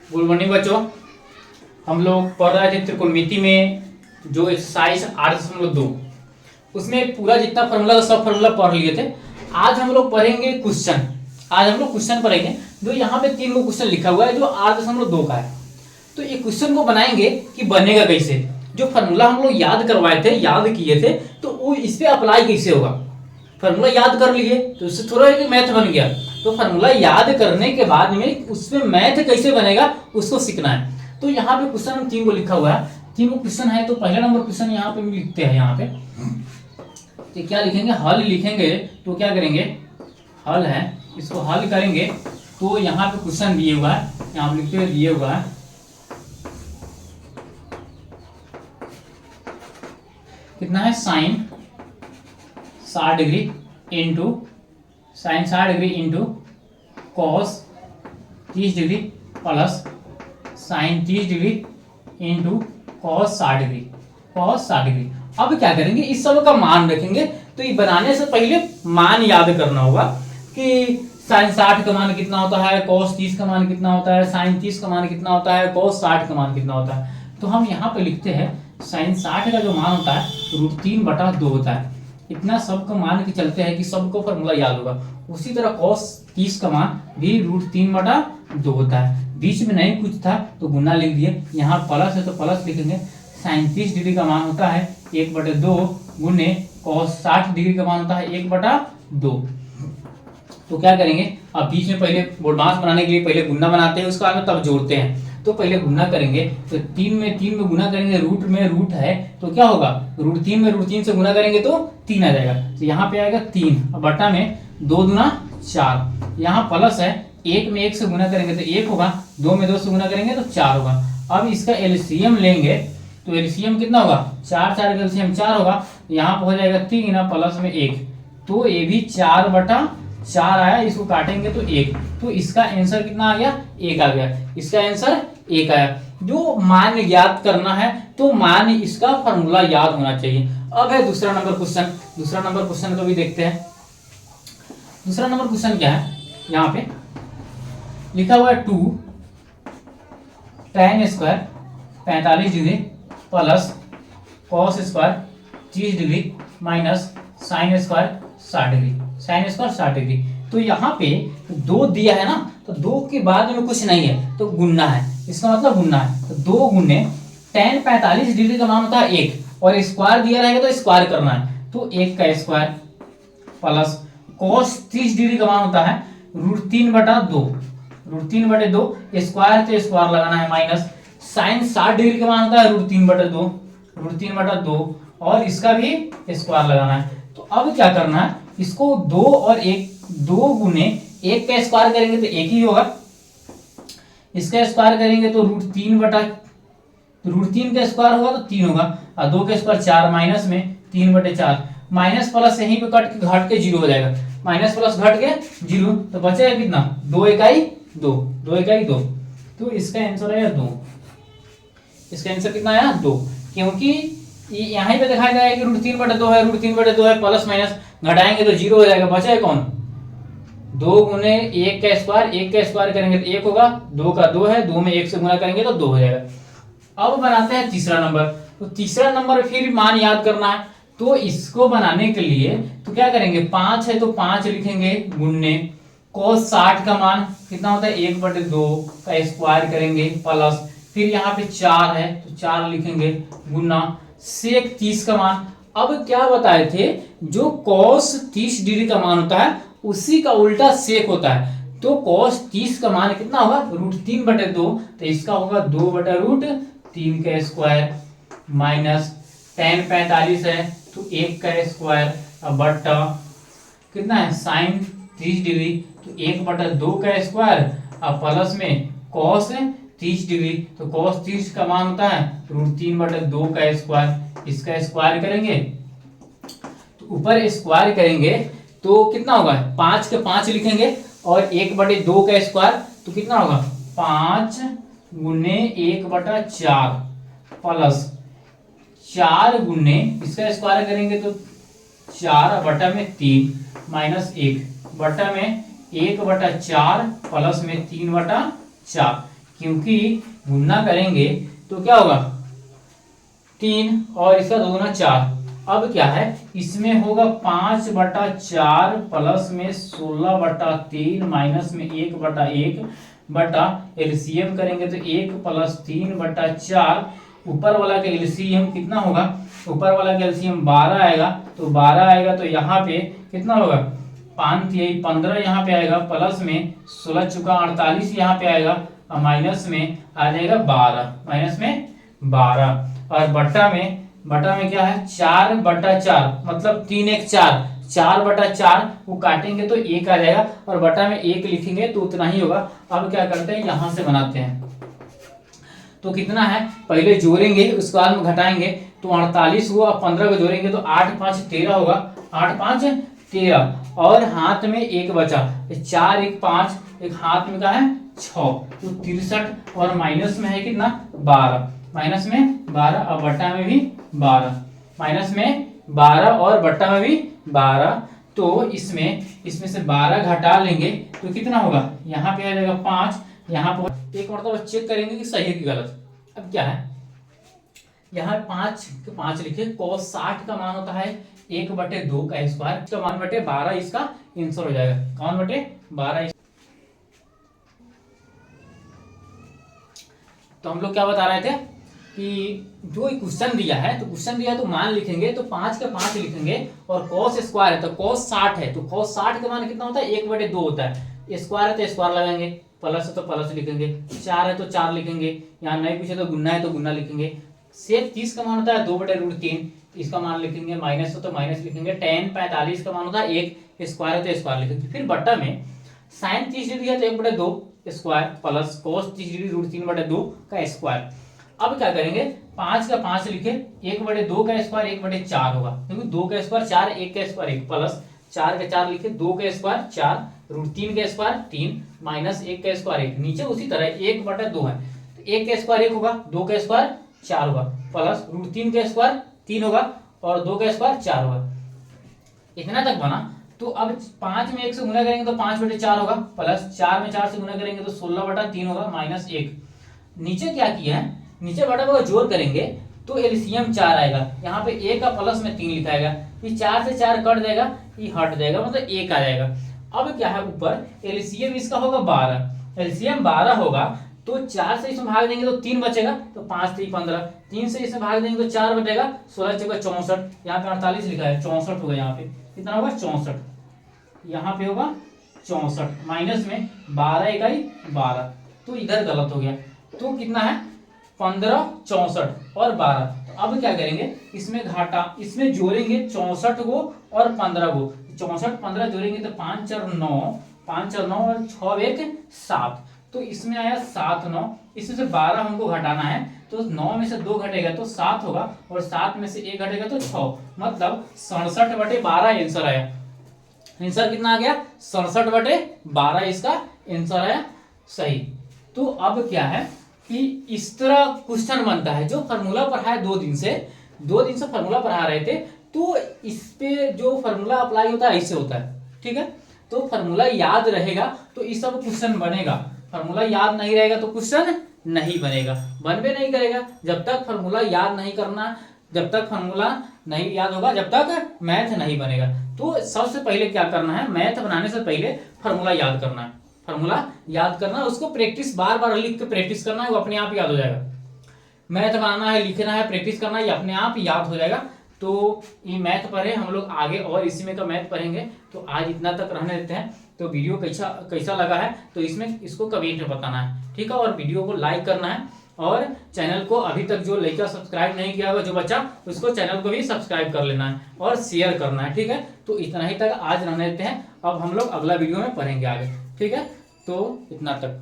Good morning बच्चों। हम लोग पढ़ रहे थे त्रिकोणमिति में जो एक्सरसाइज 8.2 उसमें पूरा जितना फॉर्मूला सब फॉर्मूला पढ़ लिए थे। आज हम लोग पढ़ेंगे क्वेश्चन। आज हम लोग क्वेश्चन पढ़ेंगे जो यहाँ पे 3 क्वेश्चन लिखा हुआ है जो 8.2 का है। तो ये क्वेश्चन को बनाएंगे कि बनेगा कैसे। जो फॉर्मूला हम लोग याद करवाए थे, याद किए थे, तो वो इस पे अप्लाई कैसे होगा। फॉर्मूला याद कर लिए तो उससे थोड़ा एक मैथ बन गया। तो फॉर्मूला याद करने के बाद में उसमें मैथ कैसे बनेगा उसको सीखना है। तो यहाँ पे क्वेश्चन हम 3 को लिखा हुआ है, 3 क्वेश्चन है। तो पहला नंबर क्वेश्चन यहाँ पे लिखते हैं। यहाँ पे तो क्या लिखेंगे, हल लिखेंगे। तो क्या करेंगे, हल है, इसको हल करेंगे। तो यहाँ पे क्वेश्चन दिए हुआ है, यहाँ पे लिखते हुए दिए हुआ है कितना है, sine 60 degree into sine 60 degree into cos 30 degree plus sine 30 degree into cos 60 degree, cos 60 degree. अब क्या करेंगे, इस सब का मान रखेंगे। तो ये बनाने से पहले मान याद करना होगा कि साइन 60 का मान कितना होता है, कॉस 30 का मान कितना होता है, साइन 30 का मान कितना होता है, कॉस 60 का मान कितना होता है। तो हम यहाँ पे लिखते हैं साइन 60 का जो मान होता है √3/2 होता है। इतना सबको मान के चलते हैं कि सबको फॉर्मूला याद होगा। उसी तरह cos 30 का मान भी √3/2 होता है। बीच में नहीं कुछ था तो गुना लिख दिए, यहाँ प्लस है तो प्लस लिखेंगे। साइन 30 डिग्री का मान होता है 1/2 गुने cos 60 डिग्री का मान होता है 1/2। तो क्या करेंगे, अब बीच में पहले बोडमास बनाने के लिए पहले गुना बनाते हैं, उसके बाद में तब जोड़ते हैं। तो पहले गुना करेंगे तो 3 में गुना करेंगे, रूट में रूट है तो क्या होगा, √3 में √3 से गुना करेंगे तो 3 आ जाएगा। तो यहाँ पे आएगा 3 और बटा में 2 दूना 4। यहाँ प्लस है, 1 में 1 से गुना करेंगे तो 1 होगा, 2 में 2 से गुना करेंगे तो 4 होगा। अब इसका एलसीएम लेंगे तो एलसीएम कितना होगा, 4 का एलसीएम 4 होगा। यहाँ पे हो जाएगा 3 प्लस में 1, तो ये भी 4/4 आया। इसको काटेंगे तो 1, तो इसका आंसर कितना आ गया, 1 आ गया। इसका आंसर 1 आया। जो मान याद करना है तो मान इसका फॉर्मूला याद होना चाहिए। अब है दूसरा नंबर क्वेश्चन। दूसरा नंबर क्वेश्चन को भी देखते हैं। दूसरा नंबर क्वेश्चन क्या है, यहाँ पे लिखा हुआ है 2 tan square 45 degree plus cos square 30 degree minus sine square 60 degree, sine square 60 degree. तो यहाँ पे 2 दिया है ना, तो 2 के बाद में कुछ नहीं है तो गुना है, इसका मतलब गुना है। तो 2 गुने tan 45 डिग्री का मान होता है 1 और स्क्वायर दिया रहेगा तो स्क्वायर करना है। तो 1 का स्क्वायर प्लस cos 30 डिग्री का मान होता है √3/2, √3/2 स्क्वायर तो स्क्वायर लगाना है माइनस साइन 60 डिग्री का मान होता है √3/2, √3/2 और इसका भी स्क्वायर लगाना है। तो अब क्या करना है, इसको 2 और 1, 2 गुने 1 का स्क्वायर करेंगे तो 1 ही होगा, इसका स्क्वायर करेंगे तो √3 का स्क्वायर होगा तो 3 होगा, और 2 का स्क्वायर 4 माइनस में 3/4 माइनस प्लस यहीं पे कट के घट के 0 हो जाएगा, माइनस प्लस घट के 0 तो बचेगा कितना, 2 इकाई 2, 2 इकाई 2। तो इसका आंसर आया 2। इसका आंसर कितना आया 2, क्योंकि यहाँ पे दिखाया जाएगा कि √3/2 है, √3/2 है, प्लस माइनस घटाएंगे तो 0 हो जाएगा, बचा है कौन, 2 गुने 1 का स्क्वायर, 1 का स्क्वायर करेंगे तो 1 होगा, 2 का 2 है, 2 में 1 से गुना करेंगे तो 2 हो जाएगा। अब बनाते हैं तीसरा नंबर। तो तीसरा नंबर फिर मान याद करना है। तो इसको बनाने के लिए तो क्या करेंगे, 5 है तो 5 लिखेंगे गुने cos 60 का मान कितना होता है 1/2 का स्क्वायर करेंगे प्लस फिर यहाँ पे 4 है तो 4 लिखेंगे गुना sec 30 का मान। अब क्या बताए थे, जो cos 30 डिग्री का मान होता है उसी का उल्टा sec होता है। तो cos 30 का मान कितना होगा √3/2, तो इसका होगा 2/√3 का स्क्वायर माइनस tan 45 है तो 1 का स्क्वायर बटा कितना है साइन 30 डिग्री तो 1/2 का स्क्वायर और प्लस में cos 30 डिग्री, तो cos 30 का मान होता है √3/2 का स्क्वायर, इसका स्क्वायर करेंगे तो ऊपर स्क्वायर करेंगे तो कितना होगा, 5 के 5 लिखेंगे और 1/2 का स्क्वायर तो कितना होगा 5 गुने 1/4 प्लस 4 गुने इसका स्क्वायर करेंगे तो 4 बटा में 3 माइनस 1 बटा में 1/4 प्लस में 3/4। क्योंकि गुना करेंगे तो क्या होगा 3 और इसका 2 गुना 4। अब क्या है इसमें होगा 5/4 प्लस में 16/3 माइनस में 1/1 बटा एलसीएम करेंगे तो 1 + 3/4। ऊपर वाला का एलसीएम कितना होगा, ऊपर वाला का एलसीएम 12 आएगा, तो 12 आएगा तो यहाँ पे कितना होगा 5 यही 15 यहाँ पे आएगा, प्लस में 16 चुका 48 यहाँ पे आएगा, और माइनस में आ जाएगा 12, माइनस में 12, और बट्टा में क्या है 4/4 मतलब 3 1 4, 4/4 वो काटेंगे तो 1 आ जाएगा, और बटा में 1 लिखेंगे तो उतना ही होगा। अब क्या करते हैं यहां से बनाते हैं, तो कितना है पहले जोड़ेंगे उसके बाद में घटाएंगे, तो 48 हुआ, 15 को जोड़ेंगे तो 8 5 13 होगा, 8 5 13, और हाथ में 1 बचा, 4 1 5, एक हाथ में का है 6, तो 63, और माइनस में है कितना 12, माइनस में 12 और बट्टा में भी 12, माइनस में 12 और बट्टा में भी 12, तो इसमें से 12 घटा लेंगे तो कितना होगा, यहाँ पे आ जाएगा 5, यहाँ पर एक मतलब चेक करेंगे कि सही है कि गलत। अब क्या है यहाँ 5 लिखे, cos 60 का मान होता है 1/2 का स्क्वायर, इसका मान बटे 12, इसका आंसर हो जाएगा कौन बटे 12। तो हम लोग क्या बता रहे थे कि जो क्वेश्चन दिया है तो क्वेश्चन दिया तो मान लिखेंगे तो 5 का 5 लिखेंगे, और cos स्क्वायर है तो cos 60 है तो cos 60 का मान कितना होता है 1/2 होता है, स्क्वायर है तो स्क्वायर लगाएंगे, प्लस है तो प्लस लिखेंगे, 4 है तो 4 लिखेंगे, यहाँ नहीं पूछे तो गुना है तो गुना लिखेंगे, सेक 30 का मान होता है 2/√3, इसका मान लिखेंगे, माइनस हो तो माइनस लिखेंगे, tan 45 का मान होता है 1, स्क्वायर है तो स्क्वायर लिखेंगे, फिर बट्टा में sin 30 डिग्री है तो 1/2 स्क्वायर प्लस cos 30 डिग्री √3/2 का स्क्वायर। अब क्या करेंगे 5 का 5 लिखे, 1/2 का स्क्वायर 1/4 होगा, क्योंकि 2 का स्क्वायर 4, 1 का स्क्वायर 1, प्लस 4 का 4 लिखे, 2 का स्क्वायर 4, √3 का स्क्वायर 3, माइनस 1 का स्क्वायर 1, नीचे उसी तरह 1/2 है तो 1 का स्क्वायर 1 होगा, 2 का स्क्वायर 4 होगा, प्लस √3 का स्क्वायर 3 होगा, और 2 का स्क्वायर 4 होगा, इतना तक बना। तो अब 5 में 1 से गुना करेंगे तो 5/4 होगा, प्लस 4 में 4 से गुना करेंगे तो 16/3 होगा, माइनस 1। नीचे क्या किया है, नीचे बटा को जोड़ करेंगे तो एलसीएम 4 आएगा, यहाँ पे 1 का प्लस में 3 लिखाएगा, ये 4 से 4 कट जाएगा, ये हट जाएगा, मतलब 1 आ जाएगा। अब क्या है ऊपर एलसीएम इसका होगा 12, एलसीएम 12 होगा तो 4 से इसमें भाग देंगे तो 3 बचेगा, तो 5 3 15, 3 से इसमें भाग देंगे तो 4 बचेगा, 16 चौका 64, यहाँ पे 48 लिखा है 64 होगा, यहाँ पे कितना होगा 64, यहाँ पे होगा 64, माइनस में 12 इकाई 12, तो इधर गलत हो गया, तो कितना है 15 64 और 12। तो अब क्या करेंगे इसमें घाटा, इसमें जोड़ेंगे 64 को और 15 को, 64 15 जोड़ेंगे तो 5 4 9, 5 4 9 और 6 1 7, तो इसमें आया 7 9, इसमें से 12 हमको घटाना है तो 9 में से 2 घटेगा तो 7 होगा, और 7 में से 1 घटेगा तो 6, मतलब 67/12 आंसर आया। आंसर कितना आ गया 67/12, इसका आंसर आया सही। तो अब क्या है कि इस तरह क्वेश्चन बनता है, जो फार्मूला पढ़ा है 2 दिन से फार्मूला पढ़ा रहे थे, तो इस पे जो फार्मूला अप्लाई होता है ऐसे होता है, ठीक है। तो फार्मूला याद रहेगा तो इस सब क्वेश्चन बनेगा, फार्मूला याद नहीं रहेगा तो क्वेश्चन नहीं बनेगा, बनबे नहीं करेगा। जब तक फार्मूला याद नहीं करना, जब तक फार्मूला नहीं याद होगा, जब तक मैथ नहीं बनेगा। तो सबसे पहले क्या करना है, मैथ बनाने से पहले फार्मूला याद करना है, फार्मूला याद करना, उसको प्रैक्टिस बार बार लिख के प्रैक्टिस करना है, वो अपने आप याद हो जाएगा। मैथ बनाना है, लिखना है, प्रैक्टिस करना है, ये अपने आप याद हो जाएगा। तो ये मैथ पढ़े हम लोग, आगे और इसी में का मैथ पढ़ेंगे। तो आज इतना तक रहने देते हैं। तो वीडियो कैसा लगा है तो इसमें इसको कमेंट में बताना है, ठीक है। और वीडियो को लाइक करना है, और चैनल को अभी तक जो लड़का सब्सक्राइब नहीं किया होगा, जो बच्चा, उसको चैनल को भी सब्सक्राइब कर लेना है और शेयर करना है, ठीक है। तो इतना ही तक आज रहने देते हैं, अब हम लोग अगला वीडियो में पढ़ेंगे आगे, ठीक है। तो इतना तक।